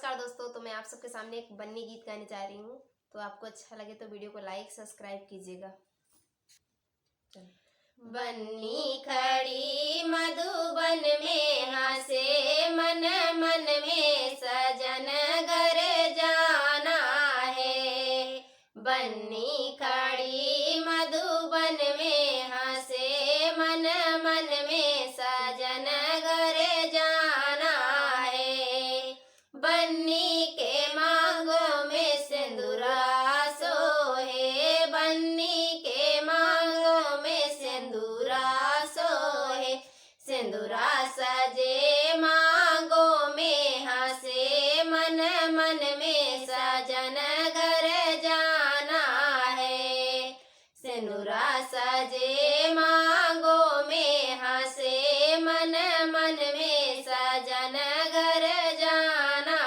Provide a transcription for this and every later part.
नमस्कार दोस्तों, तो मैं आप सबके सामने एक बन्नी गीत गाने जा रही हूँ। तो आपको अच्छा लगे तो वीडियो को लाइक सब्सक्राइब कीजिएगा। बन्नी खड़ी मधुबन में हंसे मन मन में सजन घर जाना है। बन्नी खड़ी मधुबन में हंसे मन मन में सजन घर जाना है। बन्नी के मांगों में सिंदूरा सोहे, बन्नी के मांगों में सिंदूरा सोहे। सिंदूरा सजे मांगों में हंसे मन मन में सजन घर जाना है। सिंदूरा सजे मांगों में हंसे मन मन में सजन घर जाना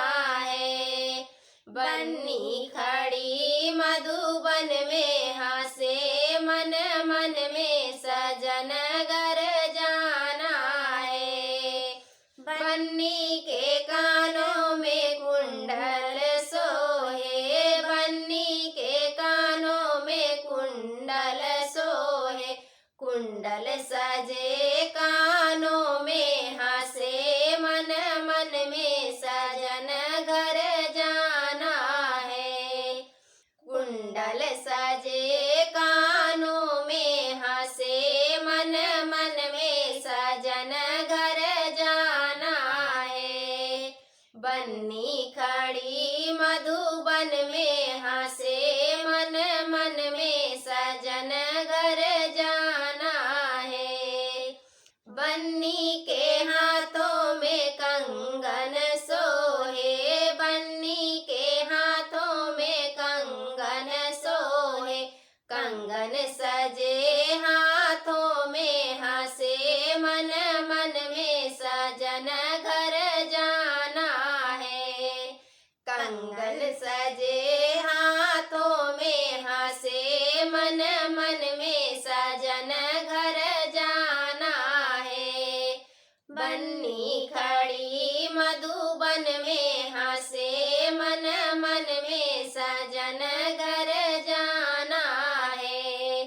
है। बन्नी खड़ी मधुबन में हंसे मन मन में सजन घर जाना है। बन्नी के कानों में कुंडल सोहे, बन्नी के कानों में कुंडल सोहे। कुंडल सजे कानों में हंसे मन मन में सजन घर जाना है। कुंडल सजे कानों में हंसे मन मन में सजन घर जाना है। बन्नी खड़ी मधुबन में हंसे मन मन में सजन घर जाना है। बन्नी के हाथों में कंगन सोहे, बन्नी के हाथों में कंगन सोहे। कंगन सजे हाथों में हंसे मन मन में सजन घर जाना है। कंगन सजे हाथों में हंसे मन मन में सजन घर जाना है। बन्नी खड़ी मधुबन में हंसे मन मन में सजन घर जाना है।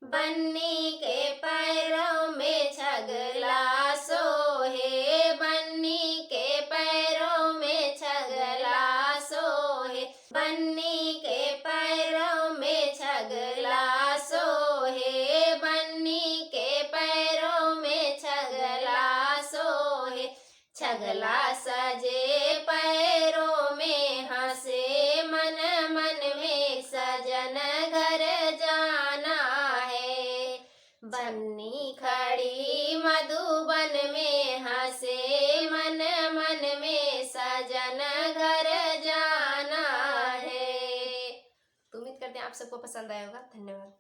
बन्नी के पैरों में छगला सोहे, बन्नी के पैरों में छगला सोहे। बन्नी के पैरों में छगला सोहे, बन्नी के पैरों में छगला सोहे। छगला सजे पैरों में हंसे मन मन में सजन घर जाना है। बन्नी खड़ी मधुबन में हंसे मन मन में सजन घर जाना है। तो उम्मीद करते हैं आप सबको पसंद आया होगा। धन्यवाद।